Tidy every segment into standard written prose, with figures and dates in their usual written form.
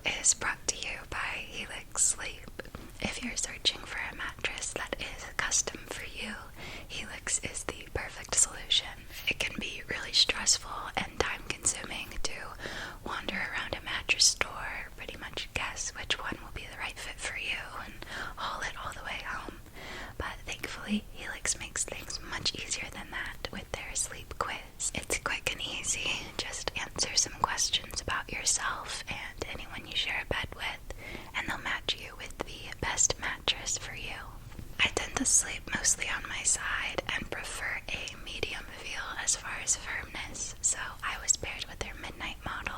is brought to you by Helix Sleep. If you're searching for a mattress that is custom for you, Helix is the perfect solution. It can be really stressful and time-consuming to wander around a mattress store, pretty much guess which one will be the right fit for you, and haul it all the way home. But thankfully, Helix makes things much easier than that with their sleep quiz. It's quick and easy. Just answer some questions about yourself and anyone you share a bed with, and they'll match you with the best mattress for you. I tend to sleep mostly on my side and prefer a medium feel as far as firmness, so I was paired with their midnight model.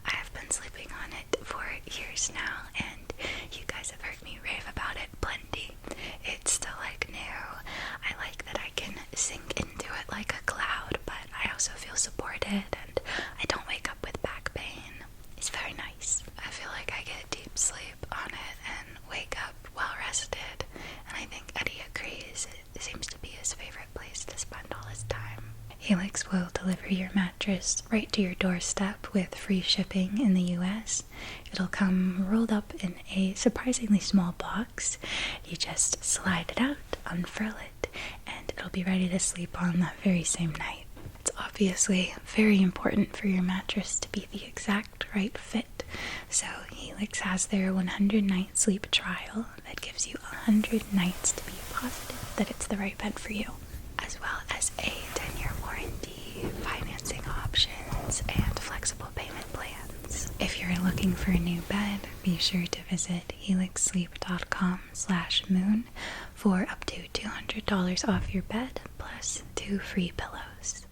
I have been sleeping on it for years now, and you guys have heard me rave about it plenty. It's still like new. I like that I can sink into it like a cloud, but I also feel supported and I don't wake up with back pain. It's very nice. I feel like I get deep sleep on it and wake up well rested, and I think Eddie agrees. It seems to be his favorite place to spend all his time. Helix will deliver your mattress right to your doorstep with free shipping in the US. It'll come rolled up in a surprisingly small box. You just slide it out, unfurl it, and it'll be ready to sleep on that very same night. It's obviously very important for your mattress to be the exact right fit. So Helix has their 100-night sleep trial that gives you 100 nights to be positive that it's the right bed for you, as well as a 10-year warranty, financing options, and flexible payment plans. If you're looking for a new bed, be sure to visit helixsleep.com/moon for up to $200 off your bed, plus 2 free pillows.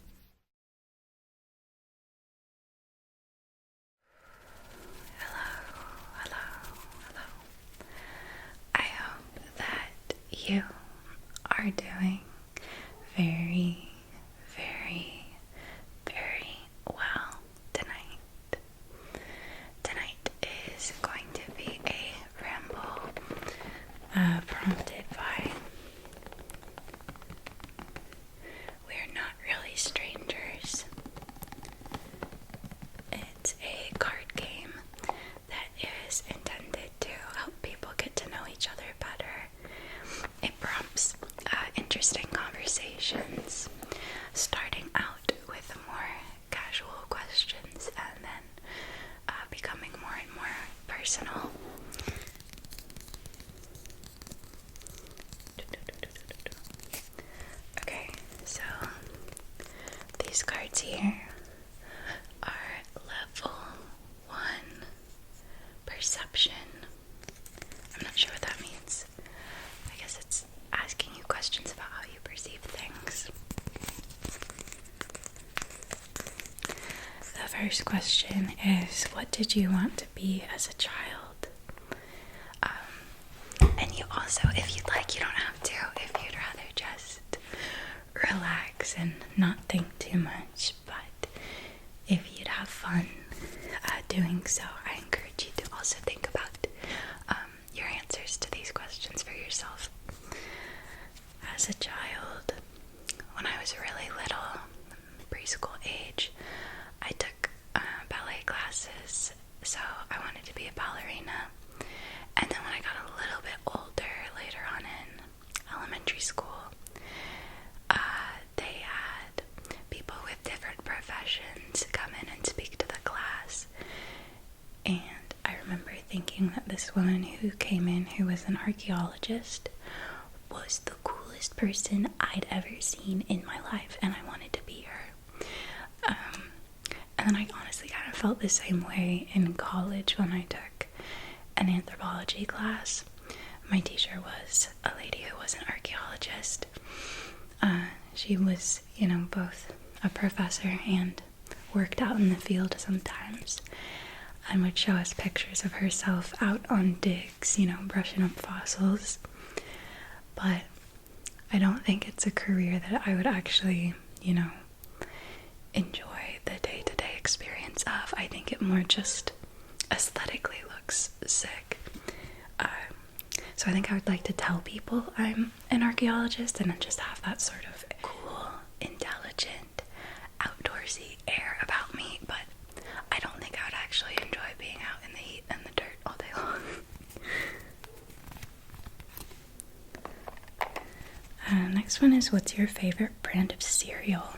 Hello. I hope that you are doing very, very, very well tonight. Tonight is going to be a ramble prompted by We're Not Really Strangers. It's a card game that is intended to help people get to know each other better. It prompts interesting conversations, starting out with more casual questions and then becoming more and more personal. Okay, so these cards here are level 1 perception. I'm not sure what that means. I guess it's asking you questions about how you perceive things. The first question is, what did you want to be as a child? And you also, if you'd like, you don't have to. If you'd rather just relax and not think too much, but if you'd have fun doing so, I encourage you to also think about your answers to these questions for yourself. As a child, when I was really little, preschool age, I took ballet classes, so I wanted to be a ballerina. And then when I got a little bit older, later on in elementary school, they had people with different professions come in and speak to the class. And I remember thinking that this woman who came in, who was an archaeologist, was the coolest person I'd ever seen in my life, and I wanted to be her. And then I honestly kind of felt the same way in college when I took an anthropology class. My teacher was a lady who was an archaeologist. She was, both a professor and worked out in the field sometimes, and would show us pictures of herself out on digs, brushing up fossils. But I don't think it's a career that I would actually, enjoy the day-to-day experience of. I think it more just aesthetically looks sick. So I think I would like to tell people I'm an archaeologist and then just have that sort of cool, intelligent, outdoorsy air about me, but I don't think I would actually enjoy being out in the heat and This one is, what's your favorite brand of cereal?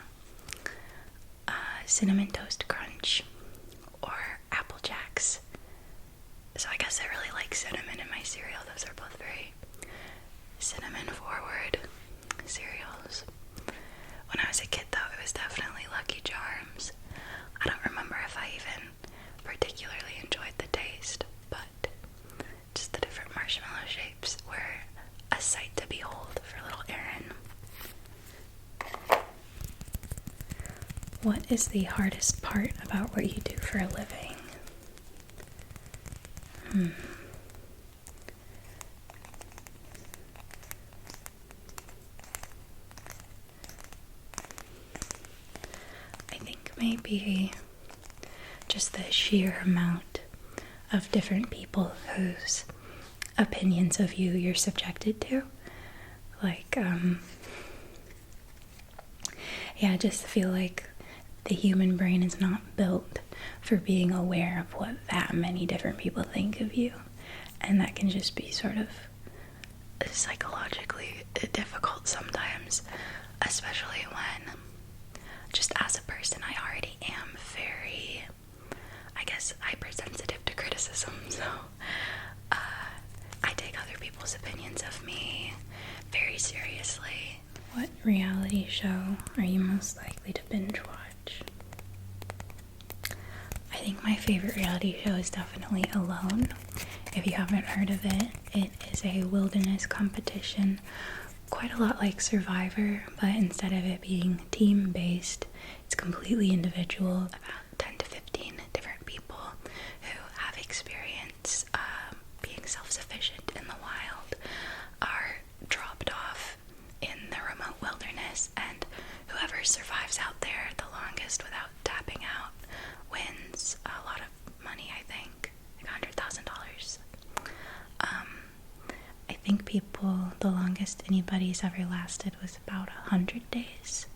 Cinnamon Toast Crunch or Apple Jacks. So I guess I really like cinnamon in my cereal. Those are both very cinnamon forward cereals. When I was a kid though, it was definitely Lucky Charms. I don't remember if I even particularly enjoyed the taste, but just the different marshmallow shapes were a sight to behold for little Aaron. What is the hardest part about what you do for a living? I think maybe just the sheer amount of different people whose opinions of you you're subjected to. Like, yeah, I just feel like the human brain is not built for being aware of what that many different people think of you. And that can just be sort of psychologically difficult sometimes, especially when, just as a person, I already am very, I guess, hypersensitive to criticism. So I take other people's opinions of me very seriously. What reality show are you most likely to binge watch? I think my favorite reality show is definitely Alone. If you haven't heard of it, it is a wilderness competition, quite a lot like Survivor, but instead of it being team-based, it's completely individual. About 10 to 15 different people who have experience being self-sufficient in the wild are dropped off in the remote wilderness, and whoever survives out there the longest without tapping out wins a lot of money, I think, like $100,000. I think the longest anybody's ever lasted was about 100 days.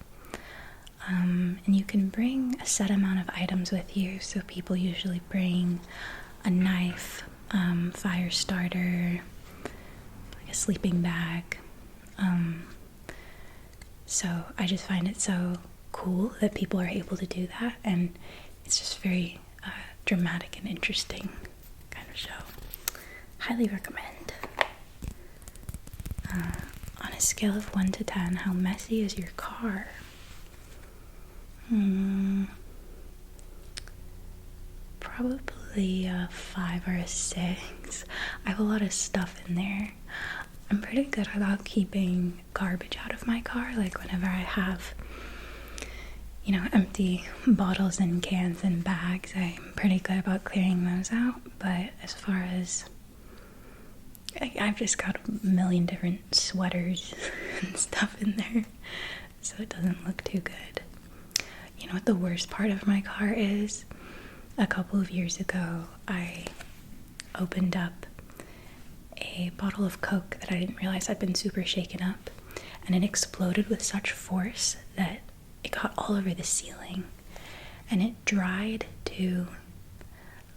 And you can bring a set amount of items with you, so people usually bring a knife, fire starter, like a sleeping bag. So I just find it so cool that people are able to do that, and it's just very dramatic and interesting kind of show. Highly recommend. On a scale of 1 to 10, how messy is your car? Probably a 5 or a 6. I have a lot of stuff in there. I'm pretty good about keeping garbage out of my car. Like whenever I have, empty bottles and cans and bags, I'm pretty good about clearing those out. But as far as, I've just got a million different sweaters and stuff in there, so it doesn't look too good. You know what the worst part of my car is? A couple of years ago, I opened up a bottle of Coke that I didn't realize had been super shaken up, and it exploded with such force that it got all over the ceiling, and it dried to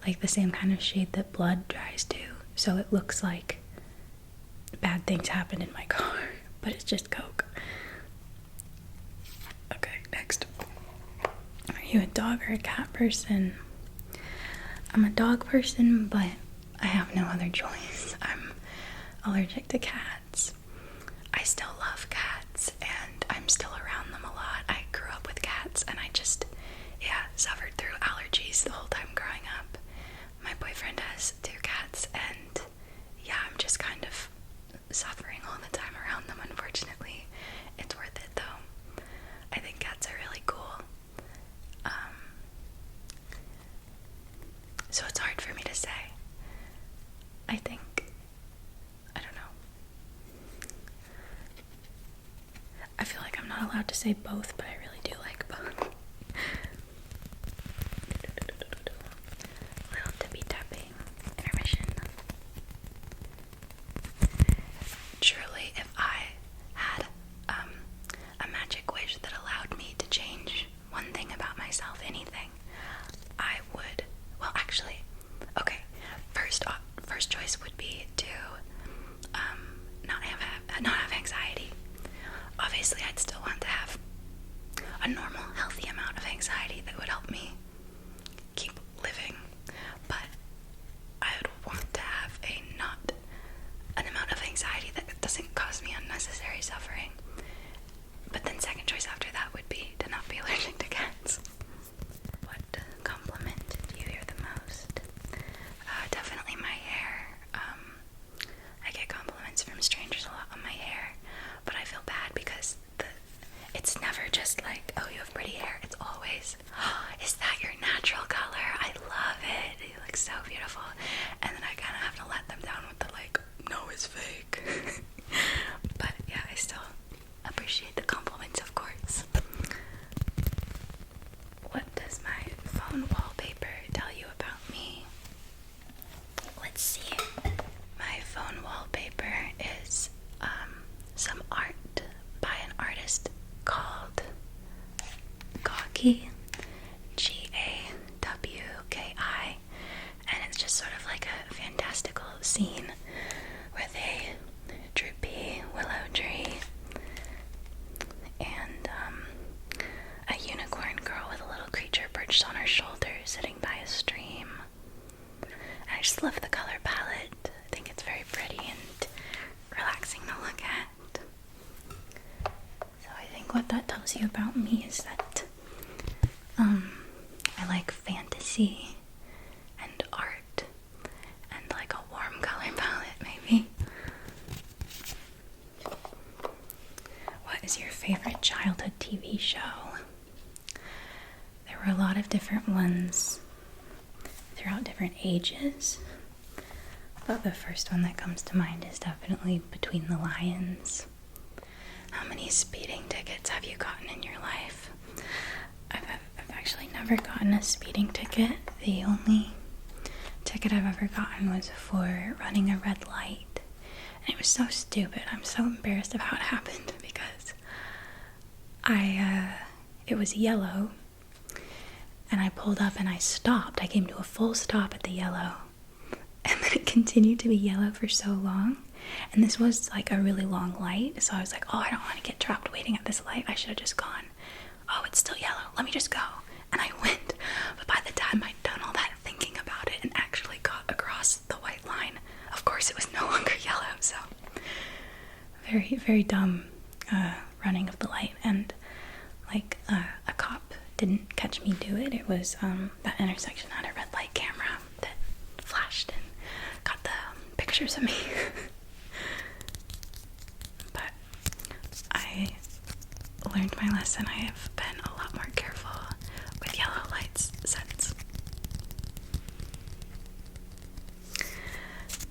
like the same kind of shade that blood dries to, so it looks like bad things happened in my car, but it's just Coke. Okay, next. Are you a dog or a cat person? I'm a dog person, but I have no other choice. I'm allergic to cats. I still love cats, and I'm still around them a lot. I grew up with cats, and I just, suffered through allergies the whole time growing up. My boyfriend has 2 cats, and I'm just kind of suffering all the time around them, unfortunately. It's worth it, though. I think cats are really cool. So it's hard for me to say. I don't know. I feel like I'm not allowed to say both, but I really do like both. Little tippy tapping intermission. Surely, if I had a magic wish that allowed me to change one thing about myself, anything, I would. Well, actually, okay. First choice would be to not have anxiety. obviously I'd still want to have a normal, healthy amount of anxiety that would help me keep living, but I would want to have not an amount of anxiety that doesn't cause me unnecessary suffering. But then second choice after that would be to not be allergic to cats. What compliment do you hear the most? Definitely my hair. I get compliments from strangers a lot on my hair, but I feel bad because it's never just like, oh, you have pretty hair. It's always, oh, is that your natural color? I love it. You look so beautiful. And then I kind of have to let them down with the like, no, it's fake. But yeah, I still appreciate the compliments, of course. What does my phone wallpaper tell you about me? Let's see. My phone wallpaper is some art by an artist called Gawki, Gawki, and it's just sort of like a fantastical scene with a droopy willow tree and a unicorn girl with a little creature perched on her shoulder sitting by a stream. And I just love the color palette. I think it's very pretty and relaxing to look at. So I think what that tells you about me is that I like fantasy and art and like a warm color palette, maybe. What is your favorite childhood TV show? There were a lot of different ones throughout different ages, but the first one that comes to mind is definitely Between the Lions. How many speeding tickets have you gotten in your life? I've actually never gotten a speeding ticket. The only ticket I've ever gotten was for running a red light. And it was so stupid. I'm so embarrassed of how it happened because it was yellow and I pulled up and I stopped. I came to a full stop at the yellow and then it continued to be yellow for so long. And this was like a really long light, so I was like, oh, I don't want to get trapped waiting at this light. I should have just gone. Oh, it's still yellow. Let me just go. And I went. But by the time I'd done all that thinking about it and actually got across the white line, of course it was no longer yellow. So very, very dumb running of the light. And like a cop didn't catch me do it. It was that intersection had a red light camera that flashed and got the pictures of me. But I learned my lesson. I have been a lot more careful with yellow lights since.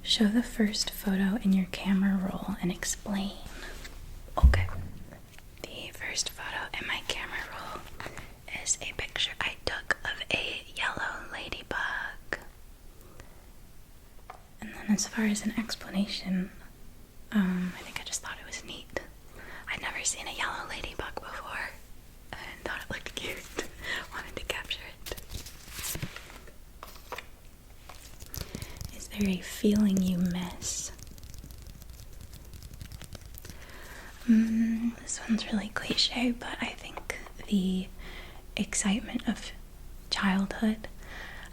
Show the first photo in your camera roll and explain. Okay. The first photo in my camera roll is a picture I took of a yellow ladybug. And then as far as an explanation, I think I just thought it was neat. I'd never seen a yellow ladybug before and thought it looked cute. Wanted to capture it. Is there a feeling you miss? This one's really cliche, but I think the excitement of childhood.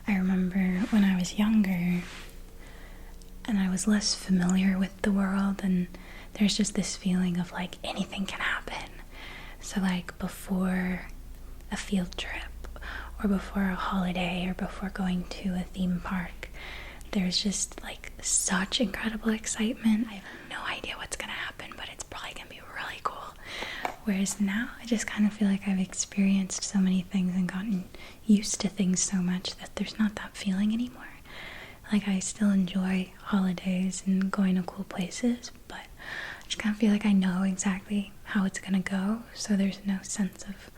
I remember when I was younger and I was less familiar with the world, and there's just this feeling of like anything can happen. So like before a field trip or before a holiday or before going to a theme park, there's just like such incredible excitement. I have no idea what's gonna happen, but it's probably gonna be really cool. Whereas now I just kind of feel like I've experienced so many things and gotten used to things so much that there's not that feeling anymore. Like I still enjoy holidays and going to cool places, but I just kind of feel like I know exactly how it's gonna go, so there's no sense of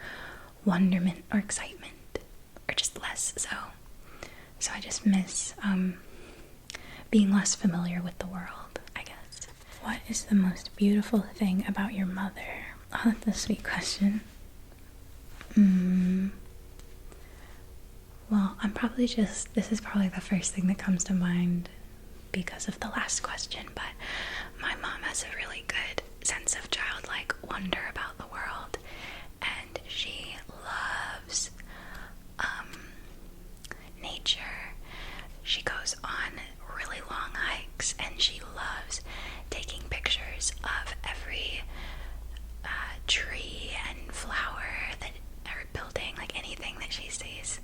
wonderment or excitement, or just less so I just miss being less familiar with the world, I guess. What is the most beautiful thing about your mother? Oh, that's a sweet question. Well, this is probably the first thing that comes to mind because of the last question, but my mom has a really good sense of childlike wonder about the world, and she loves nature. She goes on really long hikes, and she loves taking pictures of every tree and flower that or building, like anything that she sees.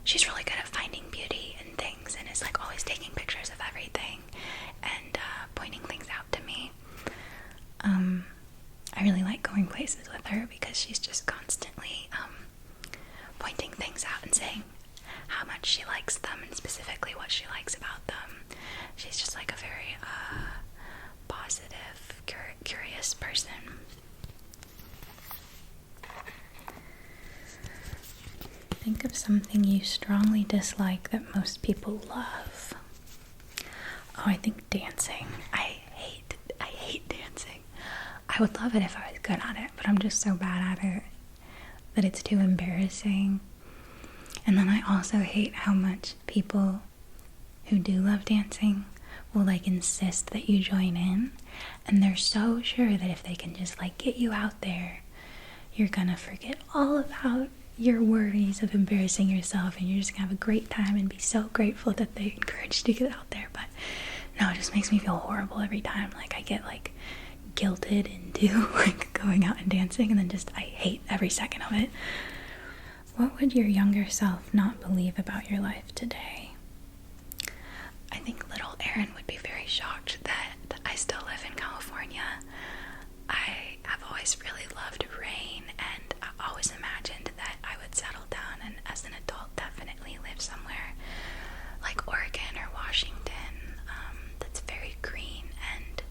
She's really good at finding beauty in things, and is like always taking pictures of everything and pointing things out to me. I really like going places with her because she's just constantly pointing things out and saying how much she likes them and specifically what she likes about them. She's just like a very positive, curious person. Think of something you strongly dislike that most people love. Oh, I think dancing. I hate dancing. I would love it if I was good at it, but I'm just so bad at it that it's too embarrassing. And then I also hate how much people who do love dancing will like insist that you join in, and they're so sure that if they can just like get you out there, you're gonna forget all about your worries of embarrassing yourself, and you're just gonna have a great time and be so grateful that they encouraged you to get out there. But no, it just makes me feel horrible every time. Like I get like guilted into like going out and dancing, and then just I hate every second of it. What would your younger self not believe about your life today? I think little Erin would be very shocked that I still live in California. I have always really loved rain, and I always imagined that I would settle down and as an adult definitely live somewhere like Oregon or Washington, that's very green and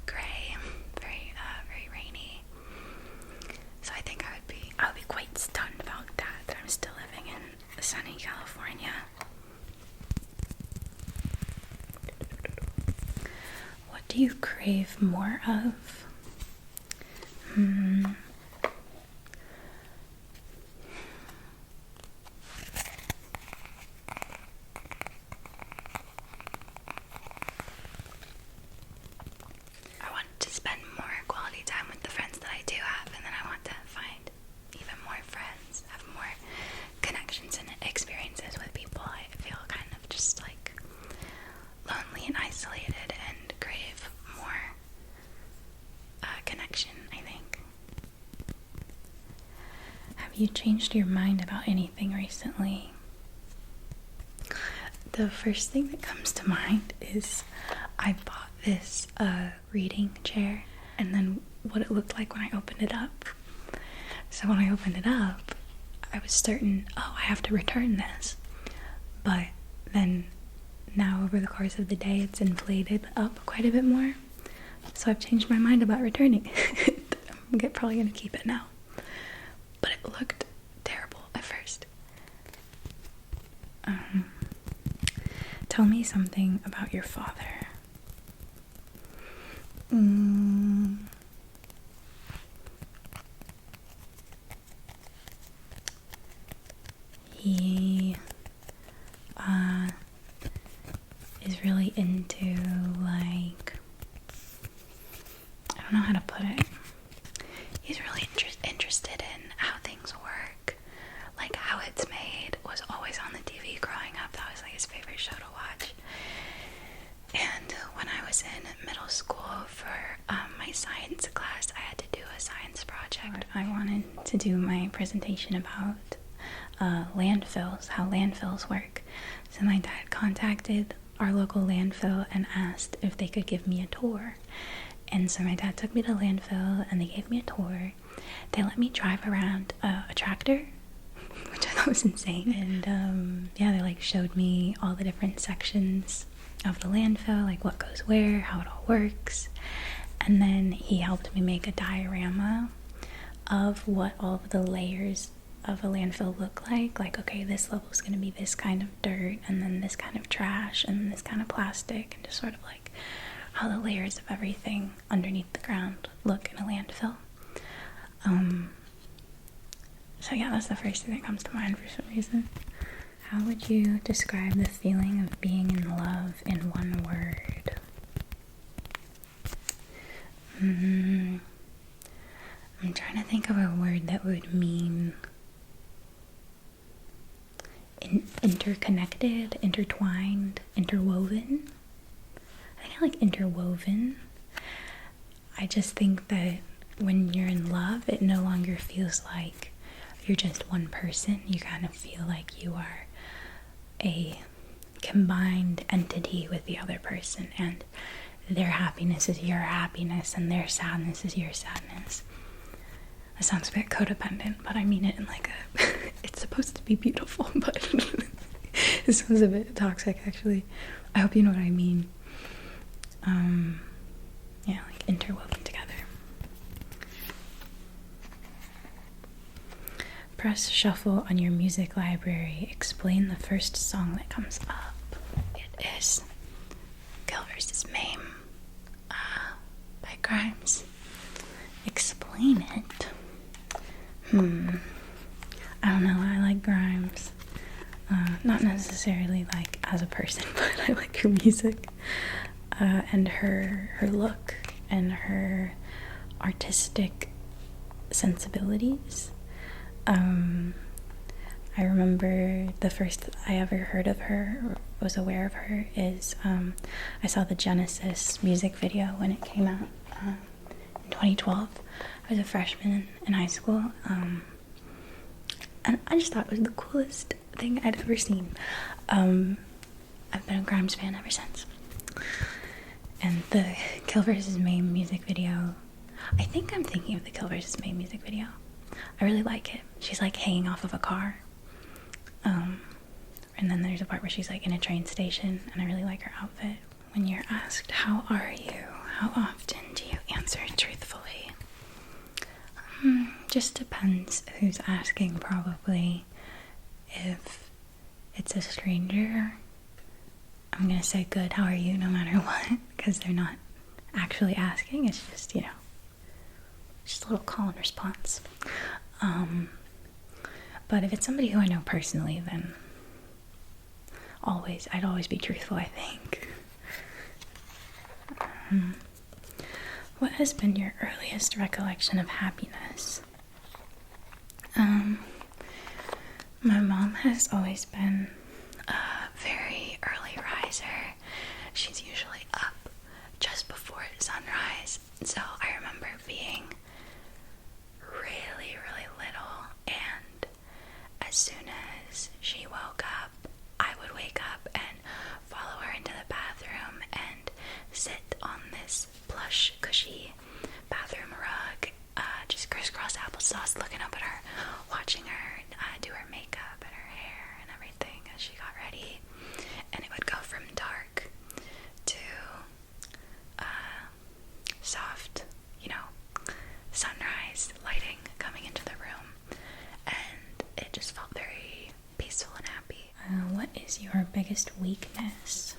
gray, very rainy. So I think I would be quite stunned about that I'm still living in sunny California. What do you crave more of? I want to spend more quality time with the friends that I do have, and then I want to find even more friends, have more connections and experiences with people. I feel kind of just like lonely and isolated and crave more connection, I think. Have you changed your mind about anything recently? The first thing that comes to mind is I bought this reading chair, and then what it looked like when I opened it up. So when I opened it up, I was certain, I have to return this. But then now over the course of the day, it's inflated up quite a bit more. So I've changed my mind about returning it. I'm probably going to keep it now. But it looked terrible at first. Tell me something about your father. He is really into, like, I don't know how to put it. He's really interested in how things work, like how it's made. Was always on the TV growing up. That was like his favorite show to watch. And when I was in middle school for my science class, I had to do a science project. I wanted to do my presentation about landfills, how landfills work. So my dad contacted our local landfill and asked if they could give me a tour. And so my dad took me to the landfill and they gave me a tour. They let me drive around a tractor, which I thought was insane. And they like showed me all the different sections of the landfill, like what goes where, how it all works. And then he helped me make a diorama of what all of the layers of a landfill look like. Like, okay, this level is going to be this kind of dirt, and then this kind of trash, and then this kind of plastic, and just sort of like how the layers of everything underneath the ground look in a landfill. So yeah, that's the first thing that comes to mind for some reason. How would you describe the feeling of being in love in one word? think of a word that would mean interconnected, intertwined, interwoven. I think I like interwoven. I just think that when you're in love, it no longer feels like you're just one person. You kind of feel like you are a combined entity with the other person, and their happiness is your happiness and their sadness is your sadness. That sounds a bit codependent, but I mean it in like a it's supposed to be beautiful, but it sounds a bit toxic actually. I hope you know what I mean. Yeah, like interwoven together. Press shuffle on your music library. Explain the first song that comes up. It is Kill vs. Maim by Grimes. Explain it. I don't know. I like Grimes. Not necessarily like as a person, but I like her music and her look and her artistic sensibilities. I remember the first I ever heard of her, or was aware of her, is I saw the Genesis music video when it came out in 2012. I was a freshman in high school, and I just thought it was the coolest thing I'd ever seen. I've been a Grimes fan ever since. And the Kill vs. Maim music video, I think I'm thinking of the Kill vs. Maim music video. I really like it. She's like hanging off of a car. And then there's a part where she's like in a train station, and I really like her outfit. When you're asked, how are you? How often do you answer truthfully? Just depends who's asking, probably. If it's a stranger, I'm gonna say good, how are you, no matter what, because they're not actually asking. It's just, just a little call and response. But if it's somebody who I know personally, then I'd always be truthful, I think. What has been your earliest recollection of happiness? My mom has always been a very early riser. She's usually up just before sunrise. So I remember being really, really little, and as soon as she woke up, I would wake up and follow her into the bathroom and sit on this plush, cushy bathroom rug, just crisscross applesauce, looking up at her, watching her do her makeup and her hair and everything as she got ready. And it would go from dark to soft, sunrise lighting coming into the room, and it just felt very peaceful and happy. What is your biggest weakness?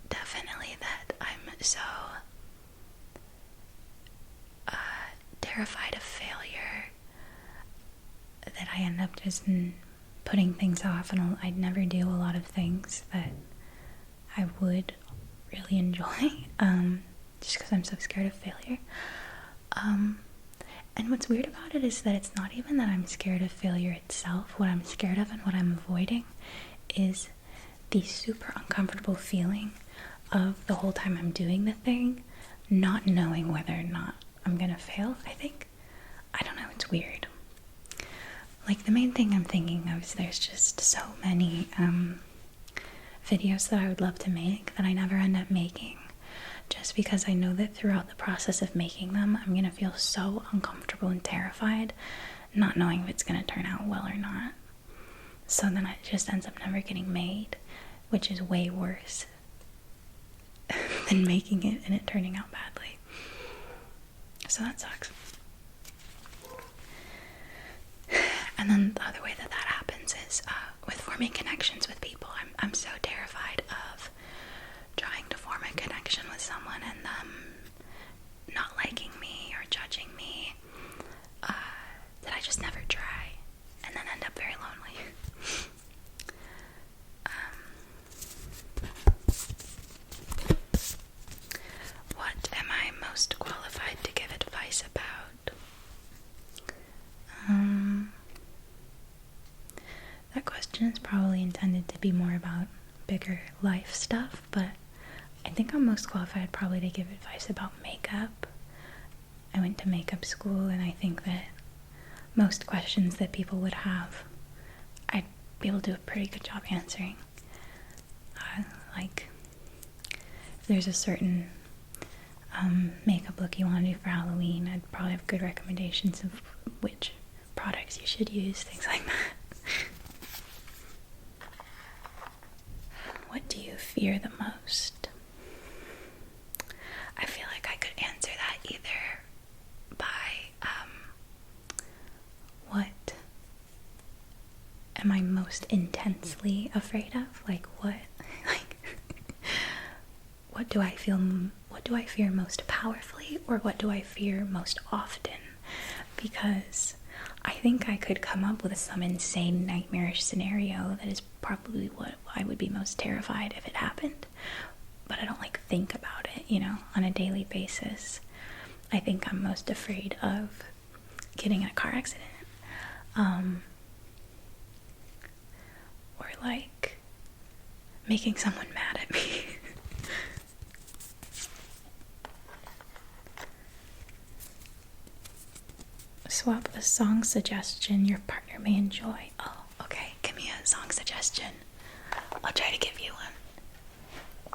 Definitely that I'm so terrified of failure that I end up just putting things off, and I'd never do a lot of things that I would really enjoy, just because I'm so scared of failure. And what's weird about it is that it's not even that I'm scared of failure itself. What I'm scared of and what I'm avoiding is the super uncomfortable feeling of the whole time I'm doing the thing, not knowing whether or not I'm gonna fail, I think. I don't know, it's weird. Like, the main thing I'm thinking of is there's just so many videos that I would love to make that I never end up making, just because I know that throughout the process of making them, I'm gonna feel so uncomfortable and terrified, not knowing if it's gonna turn out well or not. So then it just ends up never getting made, which is way worse than making it and it turning out badly. So that sucks. And then the other way that happens is with forming connections with people. I'm so terrified of trying to form a connection with someone and them not liking me or judging me, that I just never try, and then end up very lonely. question is probably intended to be more about bigger life stuff, but I think I'm most qualified probably to give advice about makeup. I went to makeup school, and I think that most questions that people would have, I'd be able to do a pretty good job answering. Like, if there's a certain makeup look you want to do for Halloween, I'd probably have good recommendations of which products you should use, things like that. What do you fear the most? I feel like I could answer that either by what am I most intensely afraid of? Like what do I fear most powerfully, or what do I fear most often? Because I think I could come up with some insane nightmarish scenario that is probably what I would be most terrified if it happened, but I don't like think about it, on a daily basis. I think I'm most afraid of getting in a car accident, or like making someone mad at me. Swap a song suggestion your partner may enjoy. Oh, okay. Give me a song suggestion. I'll try to give you one.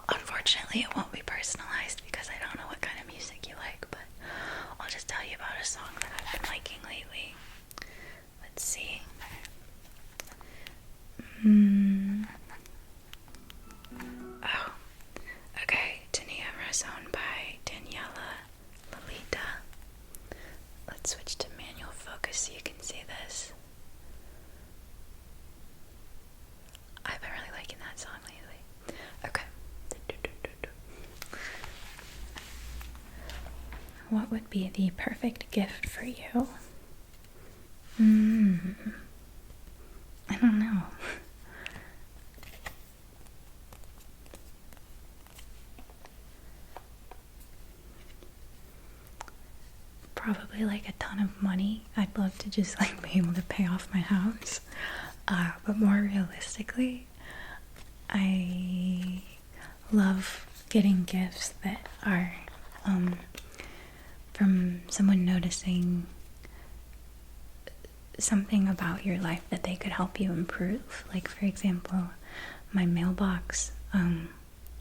Unfortunately, it won't be personalized because I don't know what kind of music you like, but I'll just tell you about a song that I've been liking lately. Let's see. Oh, okay. Tania Razon by Daniela Lolita. Let's switch to manual focus so you can see this. I've been really liking that song lately. Okay. What would be the perfect gift for you? I don't know. Probably like a ton of money. I'd love to just like be able to pay off my house. But more realistically, I love getting gifts that are from someone noticing something about your life that they could help you improve. Like, for example, my mailbox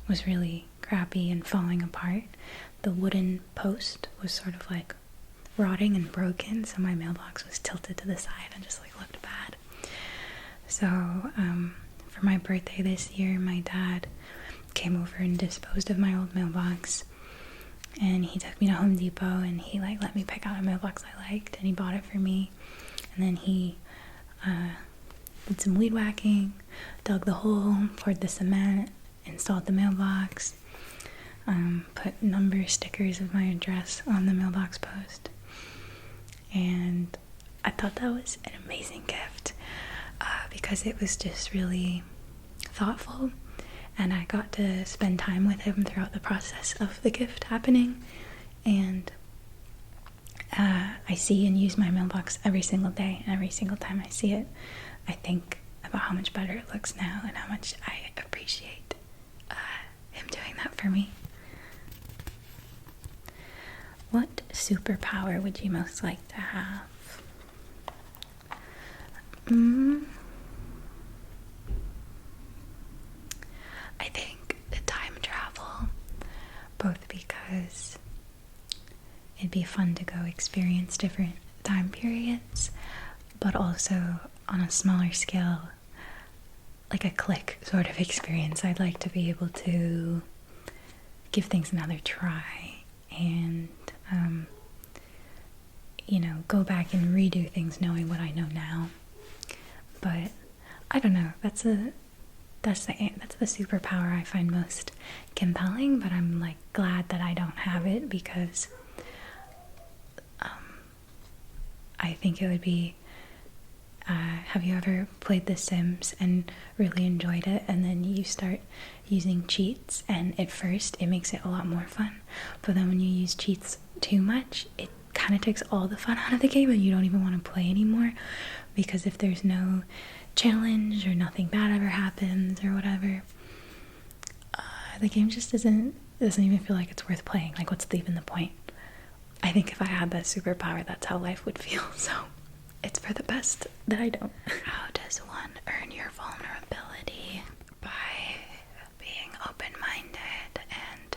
was really crappy and falling apart. The wooden post was sort of like rotting and broken, so my mailbox was tilted to the side and just like looked bad. So for my birthday this year, my dad came over and disposed of my old mailbox, and he took me to Home Depot and he like let me pick out a mailbox I liked, and he bought it for me. And then he did some weed whacking, dug the hole, poured the cement, installed the mailbox, put number stickers of my address on the mailbox post. And I thought that was an amazing gift because it was just really thoughtful, and I got to spend time with him throughout the process of the gift happening. And I see and use my mailbox every single day, and every single time I see it, I think about how much better it looks now and how much I appreciate him doing that for me. What superpower would you most like to have? I think the time travel, both because it'd be fun to go experience different time periods, but also on a smaller scale, like a click sort of experience. I'd like to be able to give things another try and go back and redo things knowing what I know now. But I don't know, that's the superpower I find most compelling, but I'm like glad that I don't have it, because I think it would be have you ever played The Sims and really enjoyed it, and then you start using cheats, and at first it makes it a lot more fun, but then when you use cheats too much, it kind of takes all the fun out of the game and you don't even want to play anymore, because if there's no challenge or nothing bad ever happens or whatever, the game just doesn't even feel like it's worth playing. Like, what's even the point? I think if I had that superpower, that's how life would feel. So it's for the best that I don't. How does one earn your vulnerability? By being open-minded and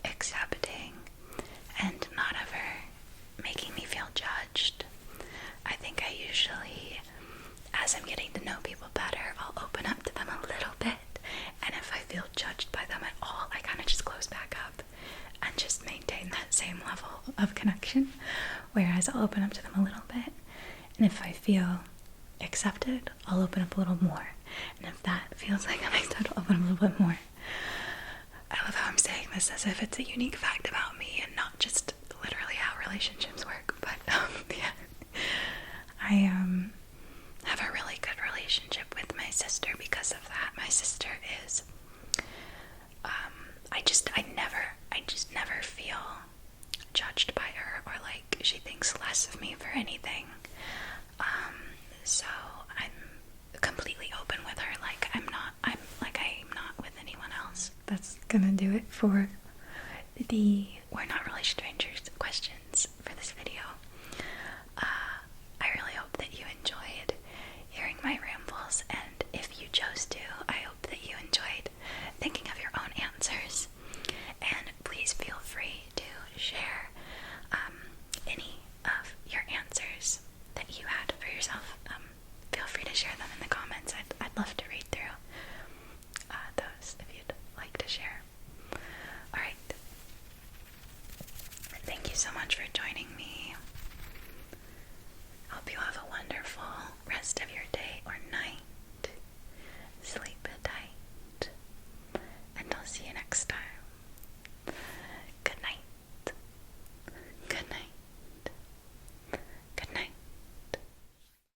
accepting and not ever making me feel judged. I think I usually, as I'm getting to know people better, I'll open up to them a little bit, and if I feel judged by them at all, I kind of just close back up and just maintain that same level of connection. Whereas I'll open up to them a little bit, and if I feel accepted, I'll open up a little more, and if that feels like I'm accepted, I'll open up a little bit more. I love how I'm saying this as if it's a unique fact about me and not just literally how relationships work, but yeah. I have a really good relationship with my sister because of that. My sister is I just never feel judged by her, or like she thinks less of me for anything. So I'm completely open with her, like I'm not with anyone else. That's gonna do it for the We're Not Really Strangers questions for this video. I really hope that you enjoyed hearing my rambles, and if you chose to, I hope that you enjoyed thinking of your own answers. And please feel free to share any of your answers that you had for yourself. Feel free to share them in the comments. I'd love to read through those if you'd like to share. Alright. Thank you so much for joining me. Hope you have a wonderful